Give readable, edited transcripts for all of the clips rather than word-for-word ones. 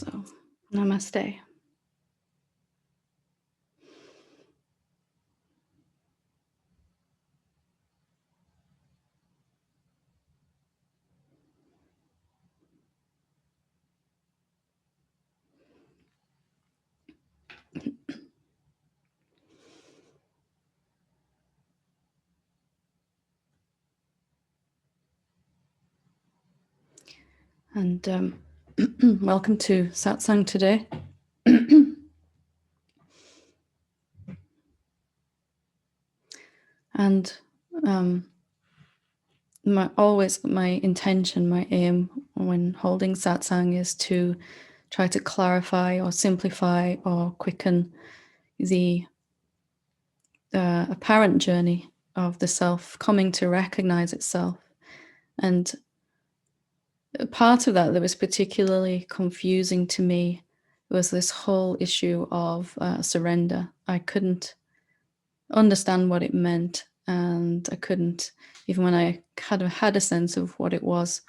So, namaste. And welcome to Satsang today. And my intention, my aim when holding Satsang is to try to clarify or simplify or quicken the apparent journey of the self coming to recognize itself. And part of that was particularly confusing to me was this whole issue of surrender. I couldn't understand what it meant, and I couldn't, even when I had a sense of what it was,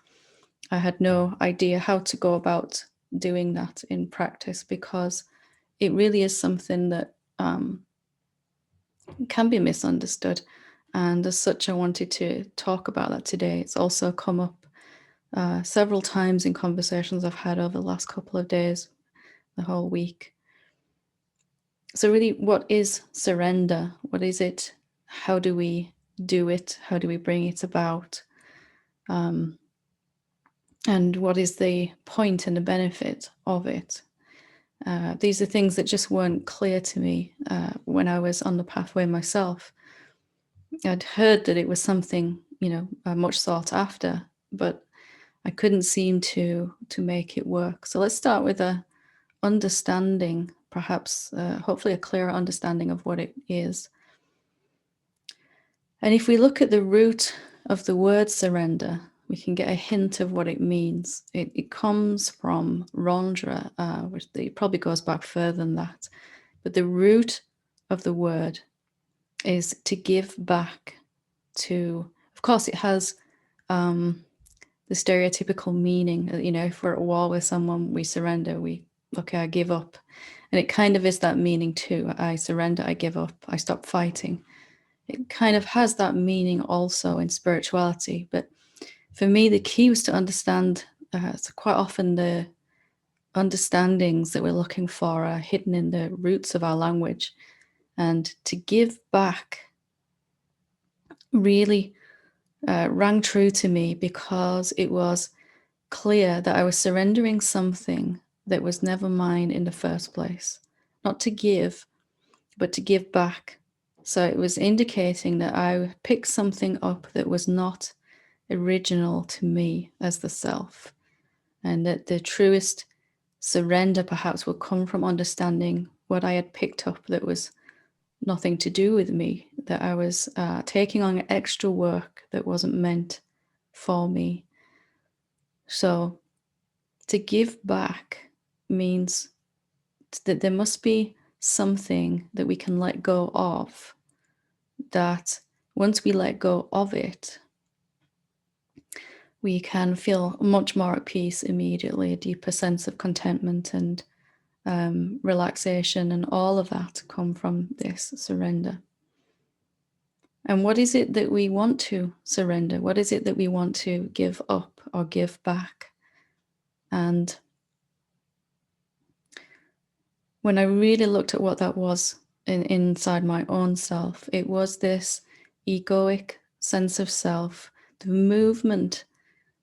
I had no idea how to go about doing that in practice, because it really is something that can be misunderstood. And as such, I wanted to talk about that today. It's also come up several times in conversations I've had over the last couple of days, the whole week. So really, what is surrender? What is it? How do we do it? How do we bring it about? And what is the point and the benefit of it? These are things that just weren't clear to me when I was on the pathway myself. I'd heard that it was something, much sought after, but I couldn't seem to make it work. So let's start with a understanding, perhaps, hopefully a clearer understanding of what it is. And if we look at the root of the word surrender, we can get a hint of what it means. It comes from Rondra, which probably goes back further than that. But the root of the word is to give back to, of course, it has the stereotypical meaning. If we're at war with someone, we surrender, I give up. And it kind of is that meaning too. I surrender, I give up, I stop fighting. It kind of has that meaning also in spirituality. But for me, the key was to understand, so quite often the understandings that we're looking for are hidden in the roots of our language. And to give back really rang true to me, because it was clear that I was surrendering something that was never mine in the first place. Not to give, but to give back. So it was indicating that I picked something up that was not original to me as the self, and that the truest surrender perhaps would come from understanding what I had picked up that was nothing to do with me, that I was taking on extra work that wasn't meant for me. So to give back means that there must be something that we can let go of, that once we let go of it, we can feel much more at peace immediately, a deeper sense of contentment and relaxation, and all of that come from this surrender. And what is it that we want to surrender? What is it that we want to give up or give back? And when I really looked at what that was inside my own self, it was this egoic sense of self, the movement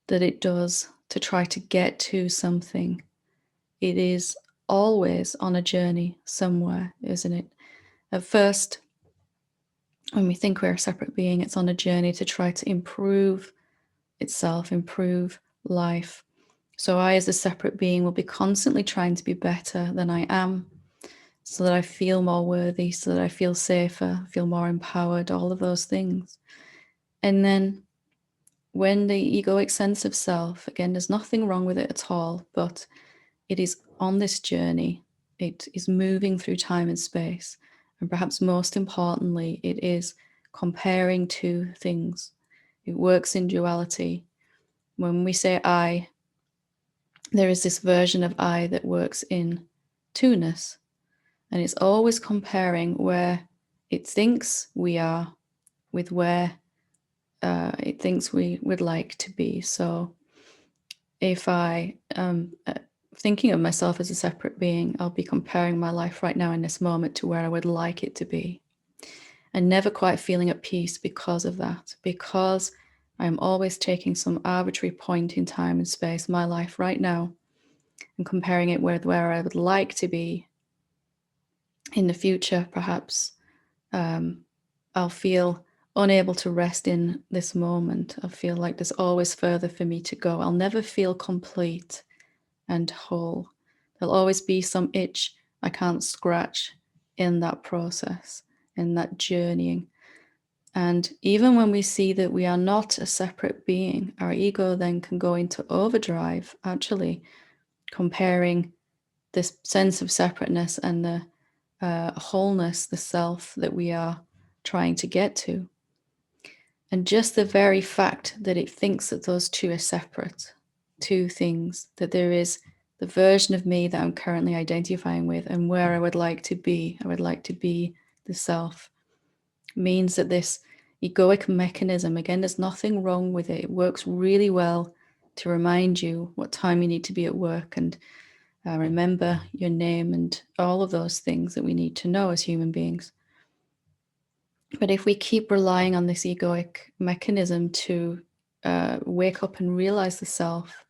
that it does to try to get to something. It is always on a journey somewhere, isn't it? At first, when we think we're a separate being, it's on a journey to try to improve itself, improve life. So I, as a separate being, will be constantly trying to be better than I am, so that I feel more worthy, so that I feel safer, feel more empowered, all of those things. And then when the egoic sense of self, again, there's nothing wrong with it at all, but it is on this journey. It is moving through time and space. And perhaps most importantly, it is comparing two things. It works in duality. When we say I, there is this version of I that works in two-ness, and it's always comparing where it thinks we are with where it thinks we would like to be. So if I am thinking of myself as a separate being, I'll be comparing my life right now in this moment to where I would like it to be, and never quite feeling at peace because of that, because I'm always taking some arbitrary point in time and space, my life right now, and comparing it with where I would like to be in the future. Perhaps I'll feel unable to rest in this moment. I feel like there's always further for me to go. I'll never feel complete and whole. There'll always be some itch I can't scratch in that process, in that journeying. And even when we see that we are not a separate being, our ego then can go into overdrive, actually comparing this sense of separateness and the wholeness, the self that we are trying to get to. And just the very fact that it thinks that those two are separate, two things, that there is the version of me that I'm currently identifying with and where I would like to be the self, means that this egoic mechanism, again, there's nothing wrong with it. It works really well to remind you what time you need to be at work and remember your name and all of those things that we need to know as human beings. But if we keep relying on this egoic mechanism to wake up and realize the self,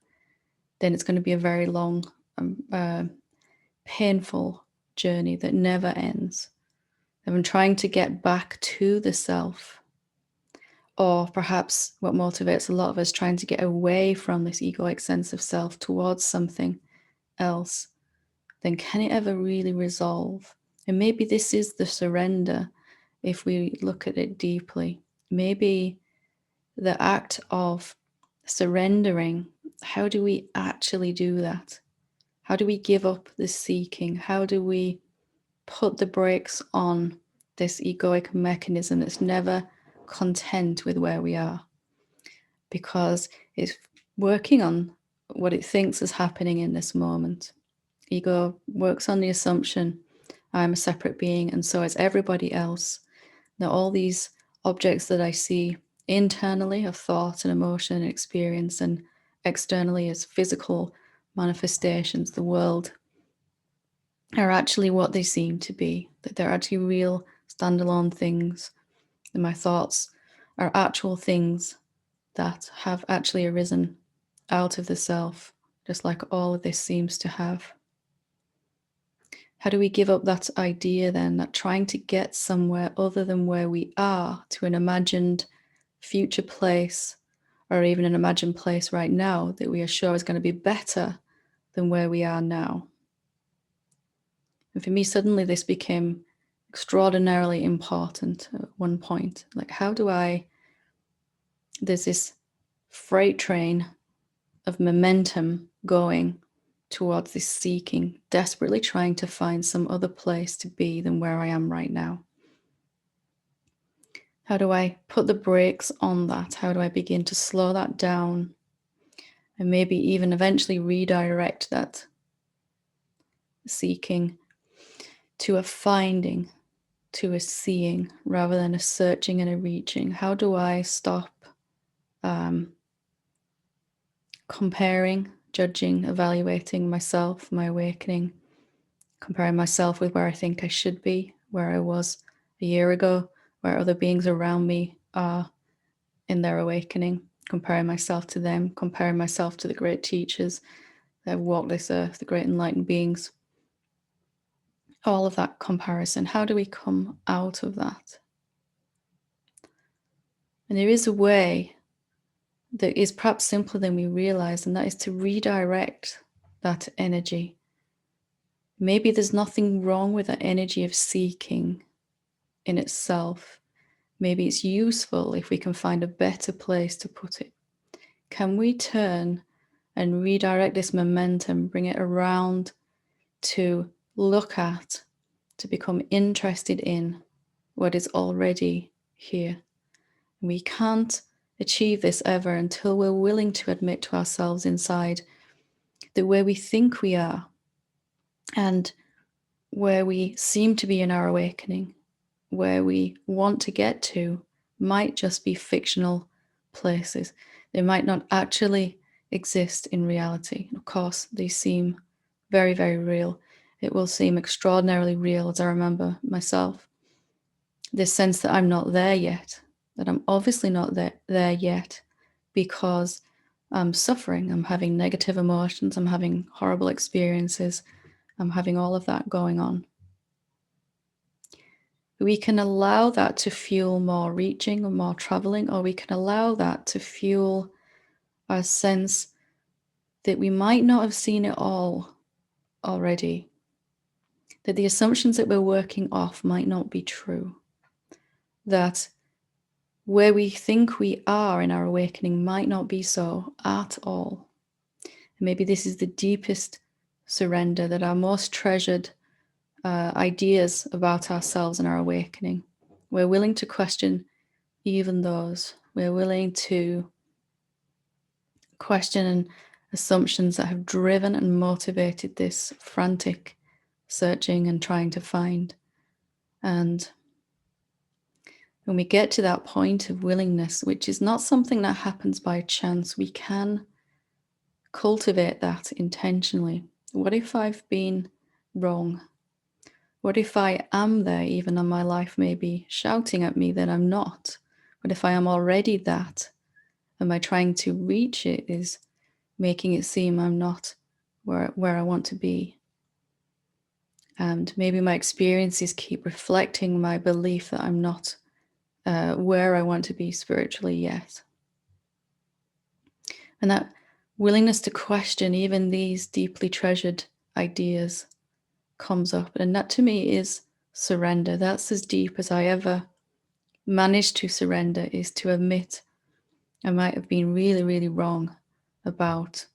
then it's going to be a very long, painful journey that never ends. And I'm trying to get back to the self, or perhaps what motivates a lot of us trying to get away from this egoic sense of self towards something else, then can it ever really resolve? And maybe this is the surrender if we look at it deeply. Maybe the act of surrendering, how do we actually do that? How do we give up the seeking? How do we put the brakes on this egoic mechanism that's never content with where we are? Because it's working on what it thinks is happening in this moment. Ego works on the assumption I'm a separate being, and so is everybody else. Now, all these objects that I see internally of thought and emotion and experience, and externally as physical manifestations, the world, are actually what they seem to be, that they're actually real standalone things. And my thoughts are actual things that have actually arisen out of the self, just like all of this seems to have. How do we give up that idea then, that trying to get somewhere other than where we are, to an imagined future place, or even an imagined place right now that we are sure is going to be better than where we are now? And for me, suddenly this became extraordinarily important at one point. Like, there's this freight train of momentum going towards this seeking, desperately trying to find some other place to be than where I am right now. How do I put the brakes on that? How do I begin to slow that down and maybe even eventually redirect that seeking to a finding, to a seeing, rather than a searching and a reaching? How do I stop comparing, judging, evaluating myself, my awakening, comparing myself with where I think I should be, where I was a year ago, where other beings around me are in their awakening, comparing myself to them, comparing myself to the great teachers that have walked this earth, the great enlightened beings? All of that comparison, how do we come out of that? And there is a way that is perhaps simpler than we realize, and that is to redirect that energy. Maybe there's nothing wrong with that energy of seeking in itself. Maybe it's useful if we can find a better place to put it. Can we turn and redirect this momentum, bring it around to look at, to become interested in what is already here? We can't achieve this ever until we're willing to admit to ourselves inside that where we think we are and where we seem to be in our awakening, where we want to get to, might just be fictional places. They might not actually exist in reality. Of course, they seem very, very real. It will seem extraordinarily real, as I remember myself. This sense that I'm not there yet, that I'm obviously not there yet because I'm suffering, I'm having negative emotions, I'm having horrible experiences, I'm having all of that going on. We can allow that to fuel more reaching or more traveling, or we can allow that to fuel our sense that we might not have seen it all already, that the assumptions that we're working off might not be true, that where we think we are in our awakening might not be so at all. And maybe this is the deepest surrender, that our most treasured ideas about ourselves and our awakening. We're willing to question even those. We're willing to question assumptions that have driven and motivated this frantic searching and trying to find. And when we get to that point of willingness, which is not something that happens by chance, we can cultivate that intentionally. What if I've been wrong? What if I am there, even though my life may be shouting at me that I'm not? What if I am already that? And my trying to reach it is making it seem I'm not where I want to be. And maybe my experiences keep reflecting my belief that I'm not where I want to be spiritually yet. And that willingness to question even these deeply treasured ideas comes up. And that to me is surrender. That's as deep as I ever managed to surrender, is to admit I might have been really, really wrong about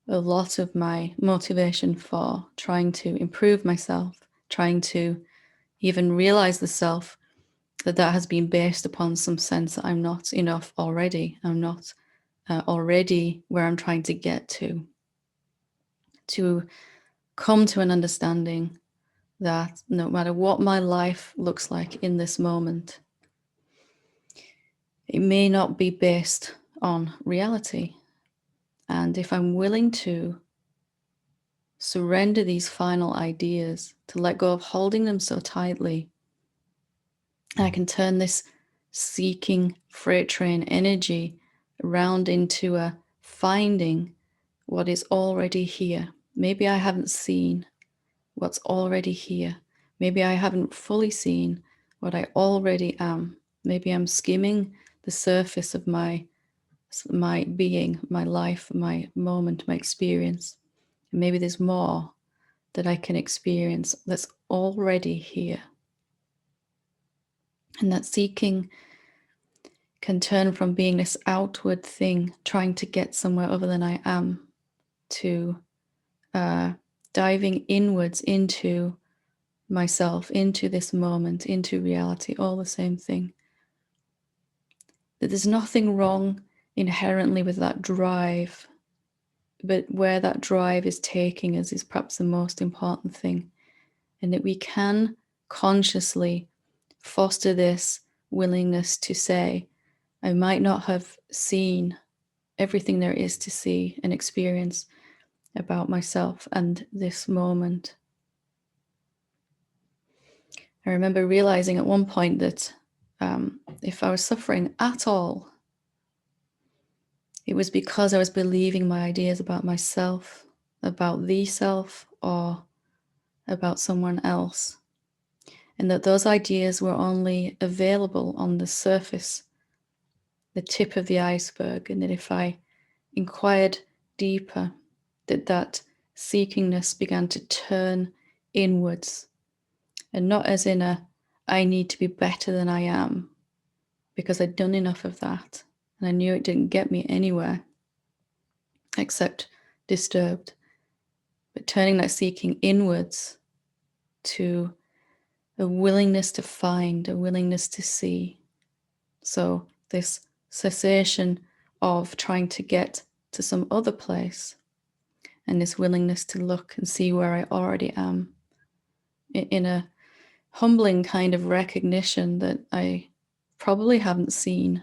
a lot of my motivation for trying to improve myself, trying to even realize the self, that has been based upon some sense that I'm not enough already. I'm not already where I'm trying to get to come to an understanding that no matter what my life looks like in this moment, it may not be based on reality. And if I'm willing to surrender these final ideas, to let go of holding them so tightly, I can turn this seeking freight train energy around into a finding what is already here. Maybe I haven't seen what's already here. Maybe I haven't fully seen what I already am. Maybe I'm skimming the surface of my being, my life, my moment, my experience. And maybe there's more that I can experience that's already here. And that seeking can turn from being this outward thing, trying to get somewhere other than I am, to diving inwards into myself, into this moment, into reality, all the same thing. That there's nothing wrong inherently with that drive, but where that drive is taking us is perhaps the most important thing. And that we can consciously foster this willingness to say, I might not have seen everything there is to see and experience about myself and this moment. I remember realizing at one point that if I was suffering at all, it was because I was believing my ideas about myself, about the self, or about someone else. And that those ideas were only available on the surface, the tip of the iceberg. And that if I inquired deeper, that seekingness began to turn inwards. And not as in a, I need to be better than I am, because I'd done enough of that. And I knew it didn't get me anywhere except disturbed. But turning that seeking inwards to a willingness to find, a willingness to see. So this cessation of trying to get to some other place and this willingness to look and see where I already am, in a humbling kind of recognition that I probably haven't seen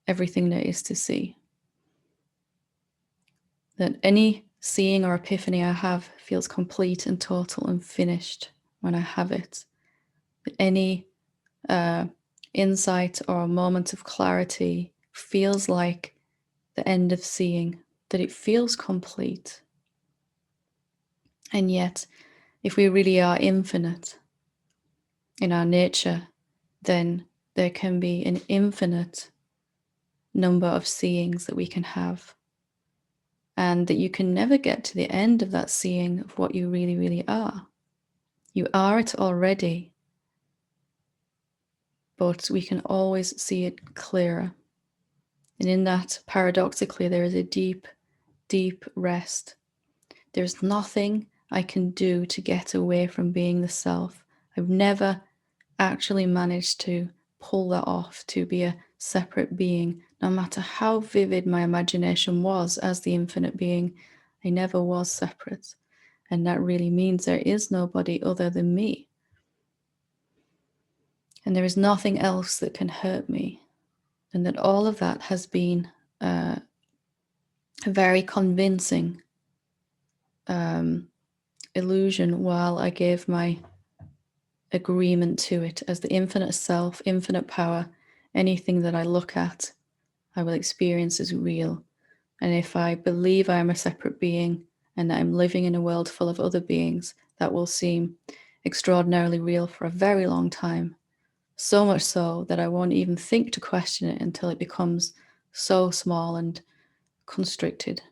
everything there is to see. That any seeing or epiphany I have feels complete and total and finished when I have it. That any insight or a moment of clarity feels like the end of seeing, that it feels complete. And yet, if we really are infinite in our nature, then there can be an infinite number of seeings that we can have. And that you can never get to the end of that seeing of what you really, really are. You are it already, but we can always see it clearer. And in that, paradoxically, there is a deep, deep rest. There's nothing I can do to get away from being the self. I've never actually managed to pull that off, to be a separate being. No matter how vivid my imagination was as the infinite being, I never was separate. And that really means there is nobody other than me. And there is nothing else that can hurt me. And that all of that has been a very convincing illusion while I gave my agreement to it as the infinite self, infinite power. Anything that I look at, I will experience as real. And if I believe I am a separate being and that I'm living in a world full of other beings, that will seem extraordinarily real for a very long time. So much so that I won't even think to question it until it becomes so small and constricted.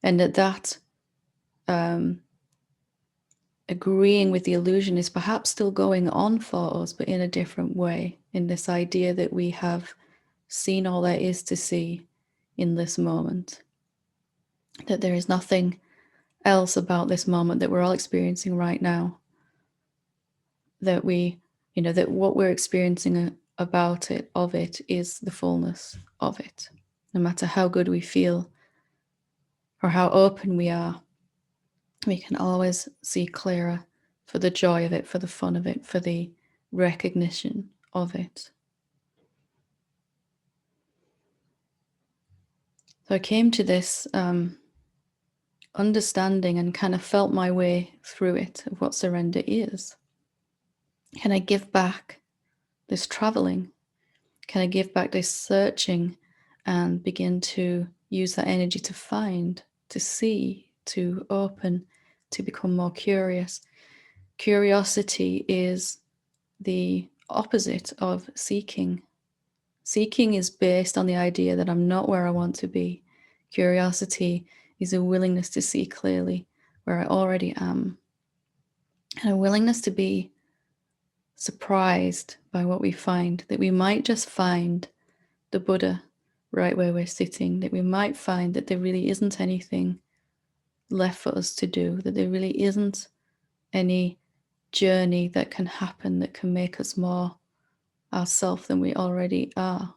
And that agreeing with the illusion is perhaps still going on for us, but in a different way, in this idea that we have seen all there is to see in this moment, that there is nothing else about this moment that we're all experiencing right now, that that what we're experiencing about it, of it, is the fullness of it. No matter how good we feel or how open we are, we can always see clearer for the joy of it, for the fun of it, for the recognition of it. So I came to this understanding and kind of felt my way through it of what surrender is. Can I give back this traveling? Can I give back this searching and begin to use that energy to find, to see, to open, to become more curious? Curiosity is the opposite of seeking. Seeking is based on the idea that I'm not where I want to be. Curiosity is a willingness to see clearly where I already am, and a willingness to be surprised by what we find, that we might just find the Buddha right where we're sitting, that we might find that there really isn't anything left for us to do, that there really isn't any journey that can happen that can make us more ourselves than we already are.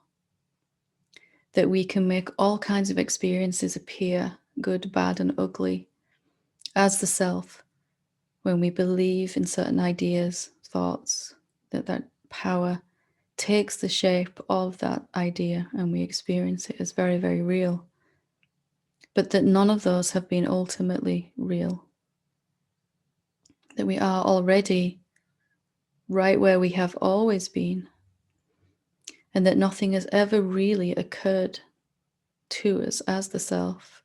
That we can make all kinds of experiences appear, good, bad, and ugly, as the self, when we believe in certain ideas, thoughts, that power takes the shape of that idea and we experience it as very, very real. But that none of those have been ultimately real. That we are already right where we have always been, and that nothing has ever really occurred to us as the self.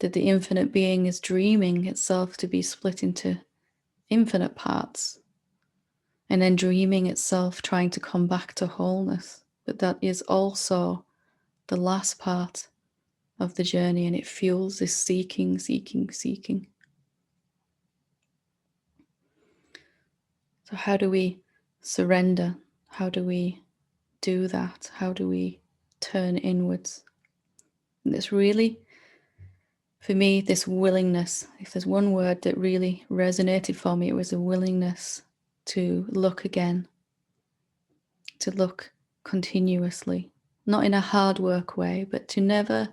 That the infinite being is dreaming itself to be split into infinite parts, and then dreaming itself trying to come back to wholeness. But that is also the last part of the journey, and it fuels this seeking, seeking, seeking. So how do we surrender? How do we do that? How do we turn inwards? And it's really, for me, this willingness, if there's one word that really resonated for me, it was a willingness to look again, to look continuously, not in a hard work way, but to never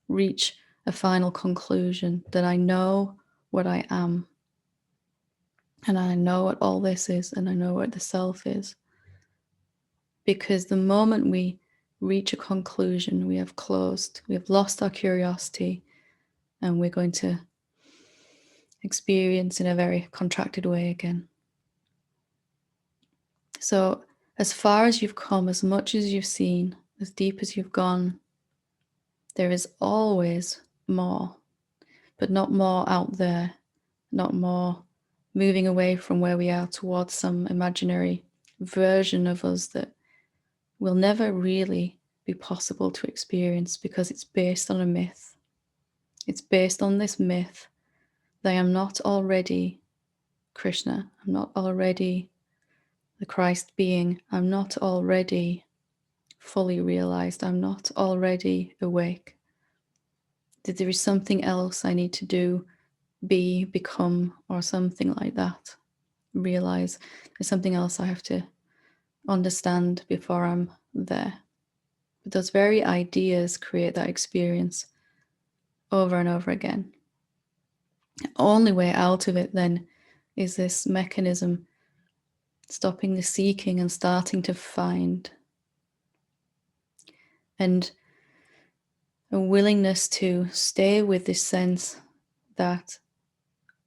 reach a final conclusion that I know what I am, and I know what all this is, and I know what the self is. Because the moment we reach a conclusion, we have lost our curiosity, and we're going to experience in a very contracted way again. So as far as you've come, as much as you've seen, as deep as you've gone, there is always more, but not more out there, not more moving away from where we are towards some imaginary version of us that will never really be possible to experience, because it's based on a myth. It's based on this myth that I am not already Krishna, I'm not already the Christ being, I'm not already fully realized, I'm not already awake, that there is something else I need to do, be, become, or something like that. Realize there's something else I have to understand before I'm there. But those very ideas create that experience over and over again. The only way out of it then is this mechanism, stopping the seeking and starting to find. And a willingness to stay with this sense that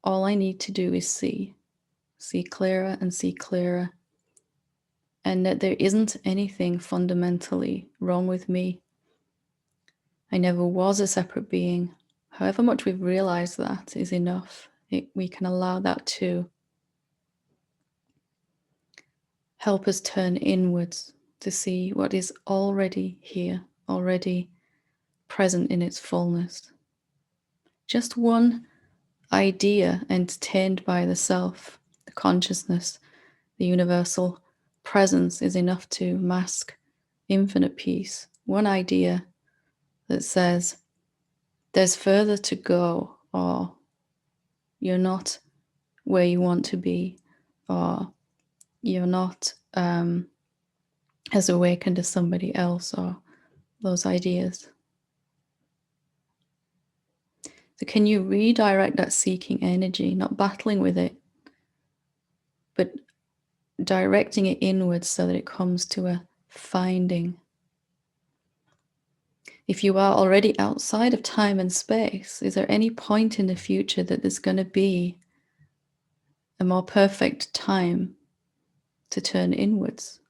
all I need to do is see clearer and see clearer, and that there isn't anything fundamentally wrong with me. I never was a separate being. However much we've realized that is enough. We can allow that to help us turn inwards to see what is already here, already present in its fullness. Just one idea entertained by the self, the consciousness, the universal presence is enough to mask infinite peace. One idea that says there's further to go, or you're not where you want to be, or you're not as awakened as somebody else, or those ideas. So can you redirect that seeking energy, not battling with it, but directing it inwards so that it comes to a finding? If you are already outside of time and space, is there any point in the future that there's going to be a more perfect time to turn inwards?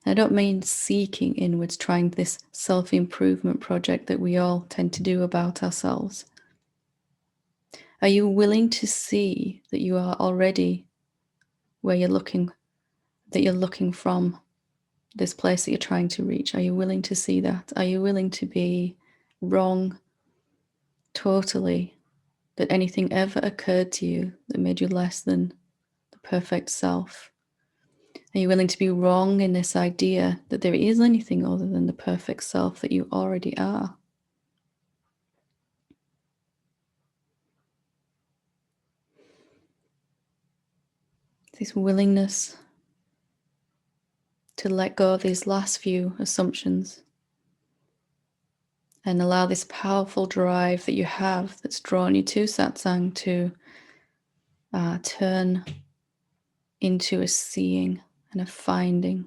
I don't mean seeking inwards, trying this self-improvement project that we all tend to do about ourselves. Are you willing to see that you are already where you're looking, that you're looking from, this place that you're trying to reach? Are you willing to see that? Are you willing to be wrong totally, that anything ever occurred to you that made you less than the perfect self? Are you willing to be wrong in this idea that there is anything other than the perfect self that you already are? This willingness to let go of these last few assumptions and allow this powerful drive that you have that's drawn you to Satsang to turn into a seeing and a finding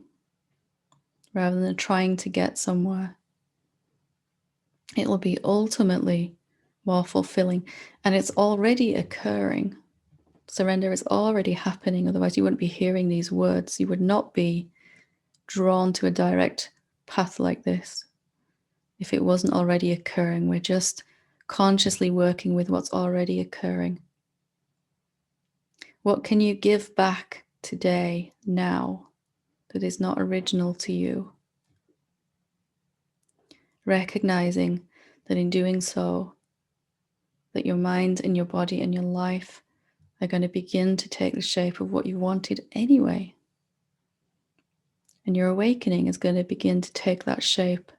rather than trying to get somewhere. It will be ultimately more fulfilling, and it's already occurring. Surrender is already happening, otherwise you wouldn't be hearing these words. You would not be drawn to a direct path like this if it wasn't already occurring. We're just consciously working with what's already occurring. What can you give back today, now, that is not original to you? Recognizing that in doing so, that your mind and your body and your life are going to begin to take the shape of what you wanted anyway. And your awakening is going to begin to take that shape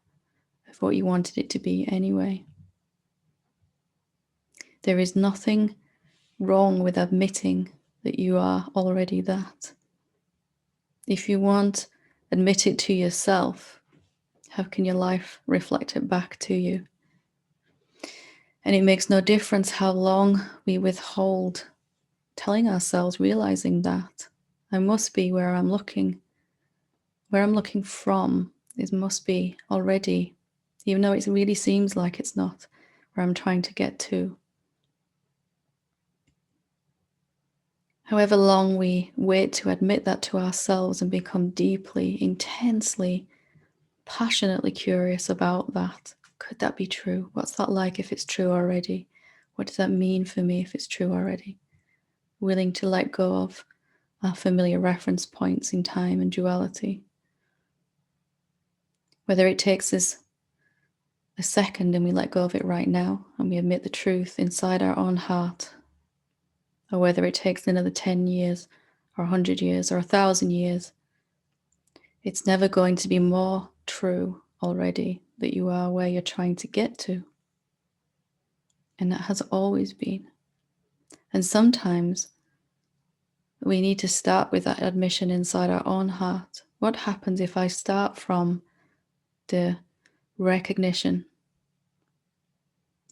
of what you wanted it to be anyway. There is nothing wrong with admitting that you are already that. If you want, admit it to yourself How can your life reflect it back to you? And it makes no difference how long we withhold telling ourselves, realizing that I must be where I'm looking. Where I'm looking from is must be already, even though it really seems like it's not, where I'm trying to get to. However long we wait to admit that to ourselves and become deeply, intensely, passionately curious about that. Could that be true? What's that like if it's true already? What does that mean for me if it's true already? Willing to let go of our familiar reference points in time and duality. Whether it takes us a second and we let go of it right now and we admit the truth inside our own heart, or whether it takes another 10 years or 100 years or 1,000 years, it's never going to be more true already that you are where you're trying to get to. And that has always been. And sometimes we need to start with that admission inside our own heart. What happens if I start from the recognition?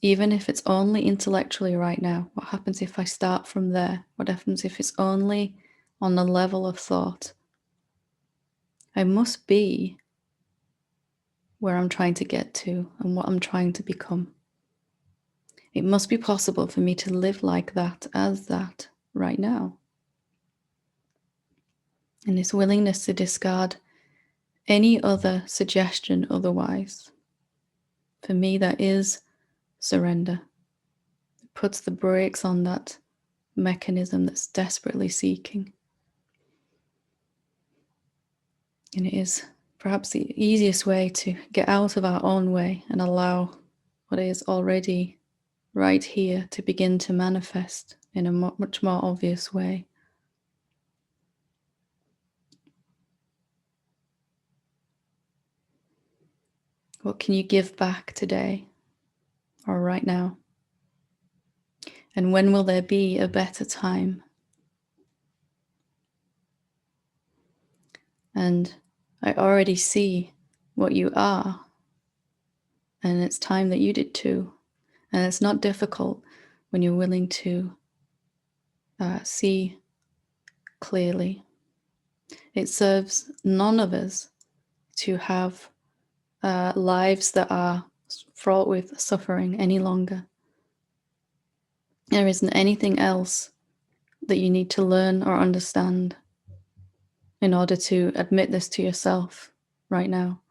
Even if it's only intellectually right now, what happens if I start from there? What happens if it's only on the level of thought? I must be where I'm trying to get to and what I'm trying to become. It must be possible for me to live like that, as that, right now. And this willingness to discard any other suggestion otherwise, for me, that is surrender. It puts the brakes on that mechanism that's desperately seeking. And it is perhaps the easiest way to get out of our own way and allow what is already right here to begin to manifest in a much more obvious way. What can you give back today or right now? And when will there be a better time? And I already see what you are, and it's time that you did too. And it's not difficult when you're willing to see clearly. It serves none of us to have lives that are fraught with suffering any longer. There isn't anything else that you need to learn or understand in order to admit this to yourself right now.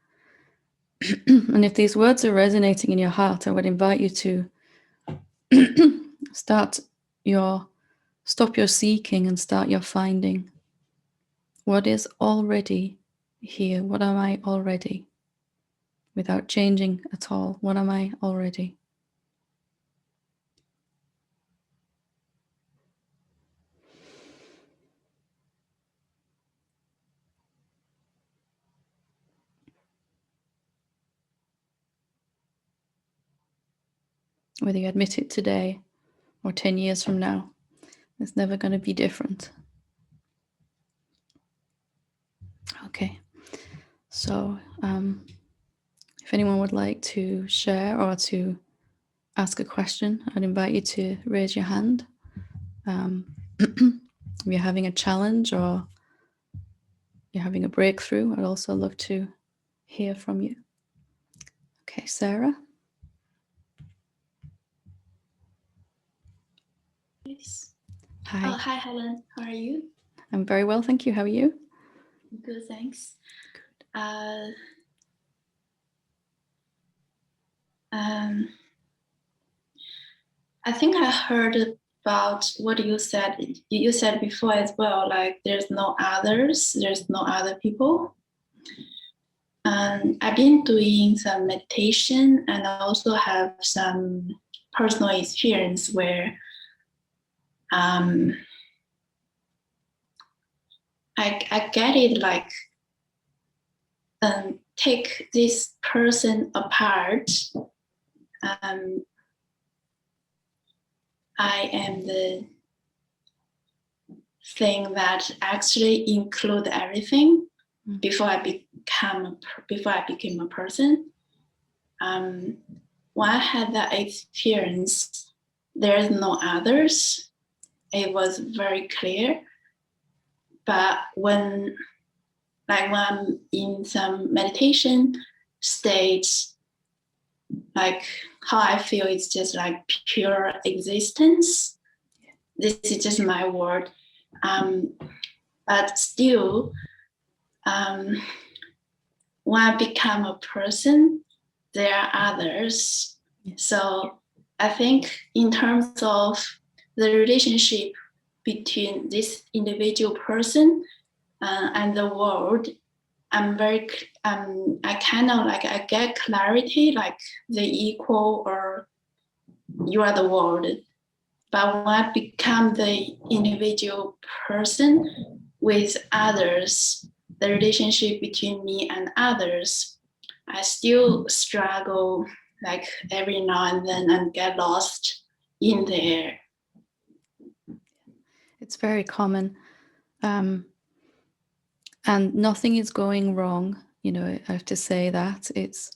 And if these words are resonating in your heart, I would invite you to stop your seeking and start your finding. What is already here? What am I already? Without changing at all, what am I already? Whether you admit it today or 10 years from now, it's never going to be different. Okay, so if anyone would like to share or to ask a question, I'd invite you to raise your hand. If you're having a challenge or you're having a breakthrough, I'd also love to hear from you. Okay, Sarah. Yes. Hi. Hi, Helen. How are you? I'm very well, thank you. How are you? Good, thanks. I think I heard about what you said. You said before as well, like there's no others, there's no other people. And I've been doing some meditation and I also have some personal experience where I get it like take this person apart. I am the thing that actually include everything before I before I became a person. When I had that experience, there's no others. It was very clear. But when I'm in some meditation states, like how I feel it's just like pure existence. This is just my word. But still, when I become a person, there are others. So I think in terms of the relationship between this individual person and the world, I kind of like, I get clarity, like they equal or you are the world. But when I become the individual person with others, the relationship between me and others, I still struggle like every now and then and get lost in there. It's very common. And nothing is going wrong. You know, I have to say that it's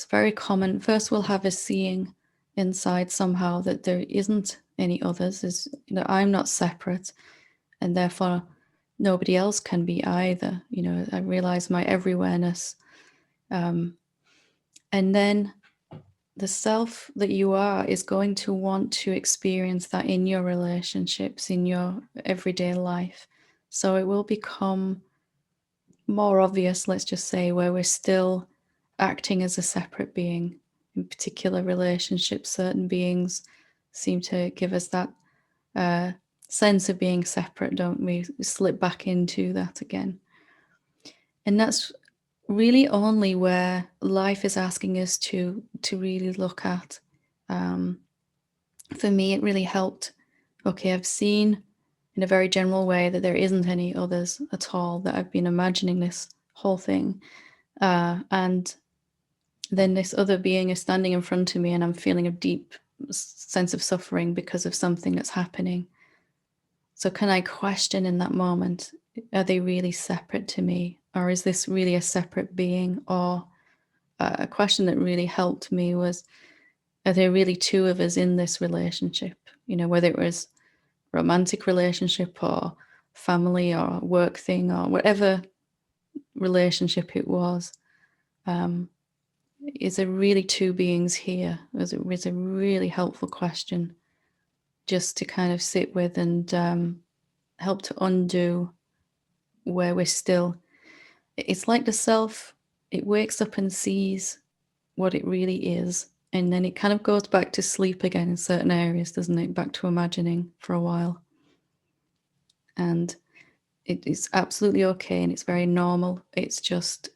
very common. First, we'll have a seeing inside somehow that there isn't any others. Is, you know, I'm not separate, and therefore nobody else can be either. You know, I realize my everywhereness, and then the self that you are is going to want to experience that in your relationships, in your everyday life. So it will become more obvious, let's just say, where we're still acting as a separate being. In particular relationships, certain beings seem to give us that sense of being separate, don't we? We slip back into that again. And that's really only where life is asking us to really look at. For me, it really helped. Okay, I've seen in a very general way that there isn't any others at all, that I've been imagining this whole thing. And then this other being is standing in front of me and I'm feeling a deep sense of suffering because of something that's happening. So can I question in that moment, are they really separate to me? Or is this really a separate being? Or a question that really helped me was, are there really two of us in this relationship? You know, whether it was romantic relationship or family or work thing or whatever relationship it was. Is there really two beings here? It was a really helpful question just to kind of sit with and help to undo where we're still. It's like the self, it wakes up and sees what it really is. And then it kind of goes back to sleep again in certain areas, doesn't it? Back to imagining for a while. And it is absolutely okay and it's very normal. It's just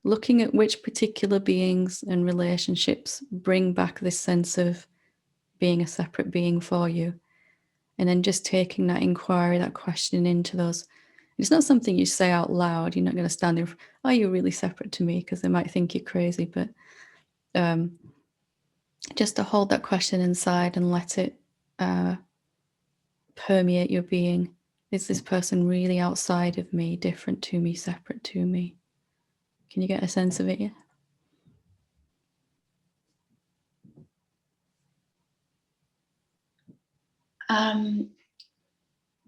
looking at which particular beings and relationships bring back this sense of being a separate being for you. And then just taking that inquiry, that question into those. It's not something you say out loud. You're not going to stand there, are you really separate to me? Because they might think you're crazy. But just to hold that question inside and let it permeate your being. Is this person really outside of me, different to me, separate to me? Can you get a sense of it? Yeah.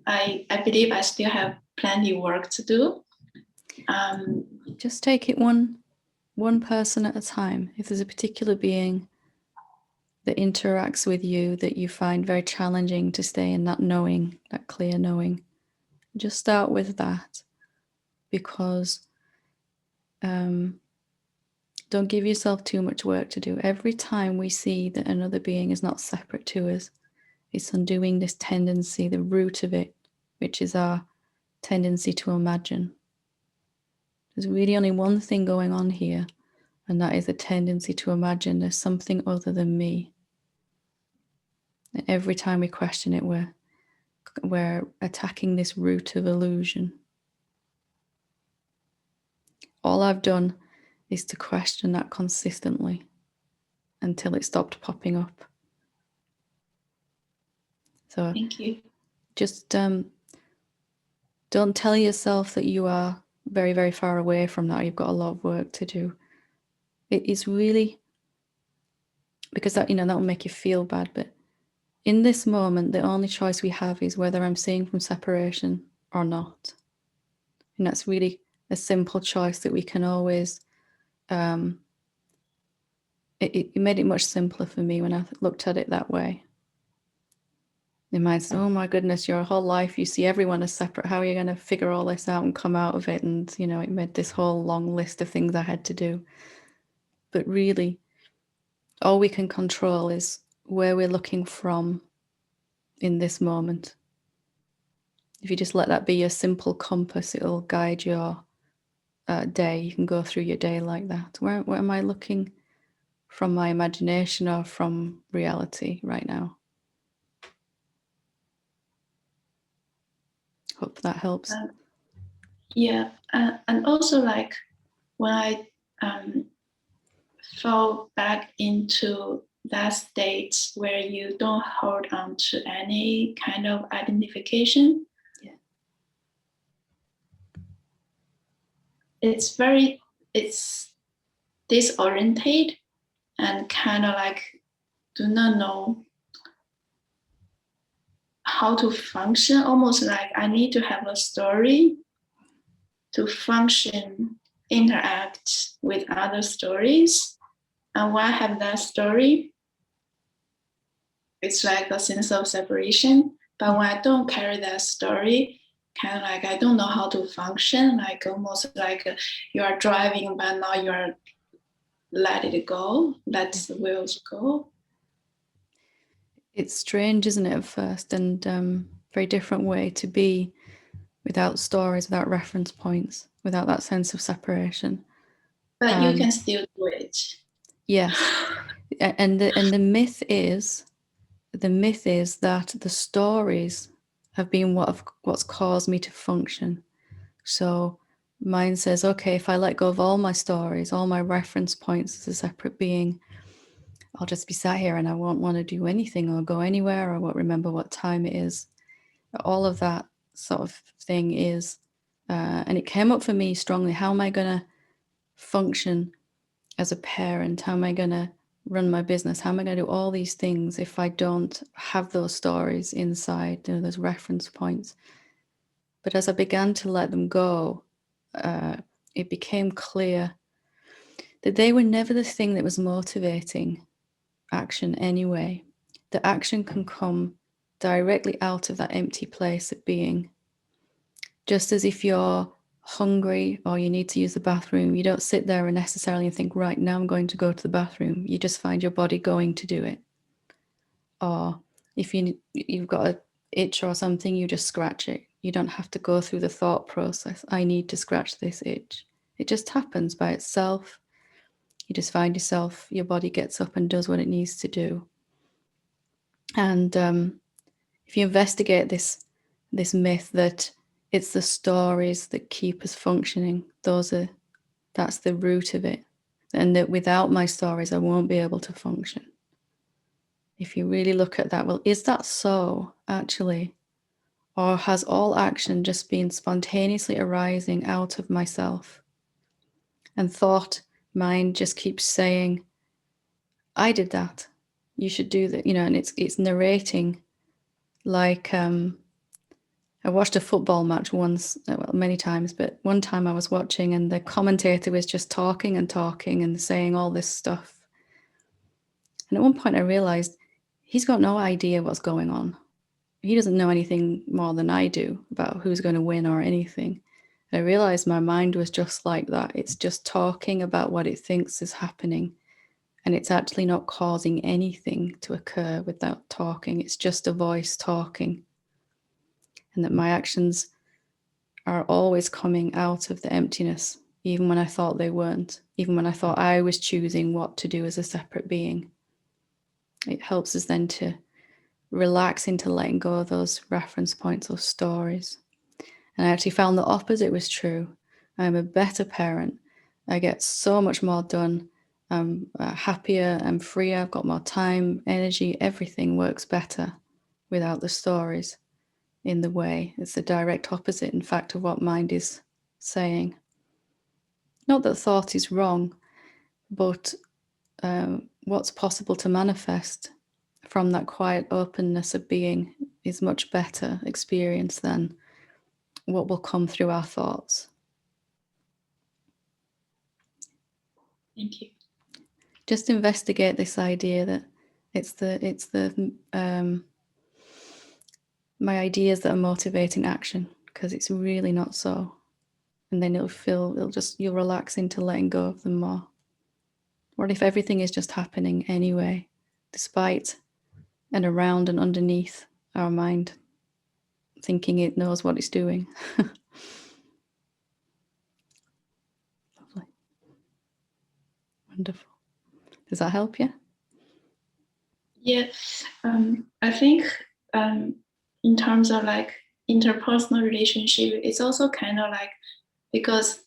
I believe I still have plenty of work to do. Just take it one person at a time. If there's a particular being that interacts with you that you find very challenging to stay in that knowing, that clear knowing, just start with that, because don't give yourself too much work to do. Every time we see that another being is not separate to us, it's undoing this tendency, the root of it, which is our tendency to imagine. There's really only one thing going on here, and that is a tendency to imagine there's something other than me. And every time we question it, we're attacking this root of illusion. All I've done is to question that consistently until it stopped popping up. So thank you. just don't tell yourself that you are very, very far away from that. You've got a lot of work to do. It is really, because that, that will make you feel bad, but in this moment, the only choice we have is whether I'm seeing from separation or not. And that's really a simple choice that we can always, it made it much simpler for me when I looked at it that way. It might say, oh my goodness, your whole life, you see everyone as separate. How are you going to figure all this out and come out of it? And, it made this whole long list of things I had to do. But really, all we can control is where we're looking from in this moment. If you just let that be your simple compass, it'll guide your day. You can go through your day like that. Where am I looking from my imagination or from reality right now? Hope that helps. Yeah, and also like when I fall back into that state where you don't hold on to any kind of identification, it's disoriented and kind of like do not know how to function, almost like I need to have a story to function, interact with other stories. And when I have that story, it's like a sense of separation. But when I don't carry that story, kind of like I don't know how to function, like almost like you are driving, but now you are let it go, let the wheels go. It's strange, isn't it, at first, and very different way to be without stories, without reference points, without that sense of separation. But you can still do it. Yes. And the myth is that the stories have been what's caused me to function. So mine says, okay, if I let go of all my stories, all my reference points as a separate being, I'll just be sat here and I won't want to do anything or go anywhere, or I won't remember what time it is. All of that sort of thing is, and it came up for me strongly. How am I going to function as a parent? How am I going to run my business? How am I going to do all these things if I don't have those stories inside, those reference points? But as I began to let them go, it became clear that they were never the thing that was motivating action anyway. The action can come directly out of that empty place of being. Just as if you're hungry or you need to use the bathroom, you don't sit there and necessarily think, right, now I'm going to go to the bathroom. You just find your body going to do it. Or if you've got an itch or something, you just scratch it. You don't have to go through the thought process, I need to scratch this itch. It just happens by itself. You just find yourself, your body gets up and does what it needs to do. And if you investigate this myth that it's the stories that keep us functioning, that's the root of it. And that without my stories, I won't be able to function. If you really look at that, well, is that so actually? Or has all action just been spontaneously arising out of myself? And thought, mind just keeps saying, I did that. You should do that, and it's narrating like I watched a football match once, well, many times, but one time I was watching and the commentator was just talking and talking and saying all this stuff. And at one point I realized he's got no idea what's going on. He doesn't know anything more than I do about who's going to win or anything. I realized my mind was just like that. It's just talking about what it thinks is happening. And it's actually not causing anything to occur without talking. It's just a voice talking. And that my actions are always coming out of the emptiness, even when I thought they weren't, even when I thought I was choosing what to do as a separate being. It helps us then to relax into letting go of those reference points or stories. And I actually found the opposite was true. I'm a better parent. I get so much more done. I'm happier, I'm freer, I've got more time, energy, everything works better without the stories in the way. It's the direct opposite, in fact, of what mind is saying. Not that thought is wrong, but what's possible to manifest from that quiet openness of being is much better experience than what will come through our thoughts. Thank you. Just investigate this idea that it's the my ideas that are motivating action, because it's really not so. And then you'll relax into letting go of them more. What if everything is just happening anyway, despite and around and underneath our mind thinking it knows what it's doing? Lovely. Wonderful. Does that help you? Yes, I think in terms of like interpersonal relationship, it's also kind of like, because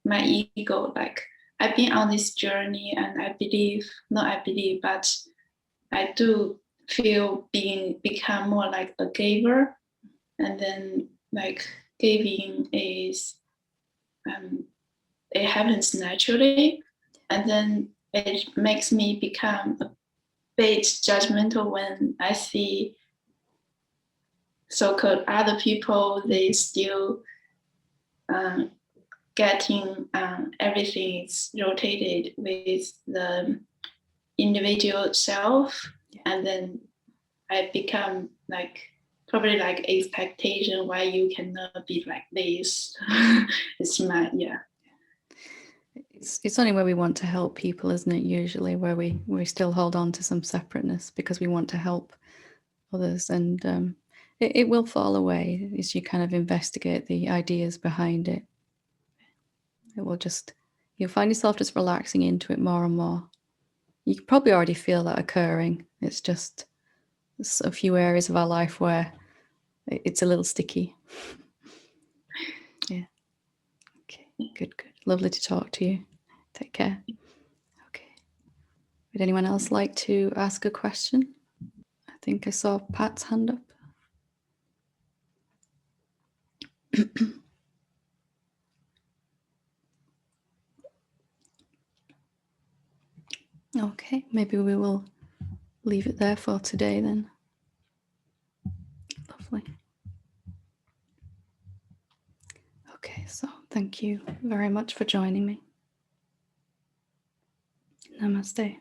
my ego, like I've been on this journey, and I do feel become more like a giver, and then like giving is it happens naturally, and then it makes me become a bit judgmental when I see so-called other people. They still getting everything is rotated with the individual self, and then I become like probably like expectation why you cannot be like this. It's my It's only where we want to help people, isn't it? Usually where we still hold on to some separateness because we want to help others, and it will fall away as you kind of investigate the ideas behind it. It will just, you'll find yourself just relaxing into it more and more. You can probably already feel that occurring. It's just a few areas of our life where it's a little sticky. Yeah. Okay. Good. Lovely to talk to you. Take care. Okay. Would anyone else like to ask a question? I think I saw Pat's hand up. Okay, maybe we will leave it there for today then. Lovely. Okay, so thank you very much for joining me. Namaste.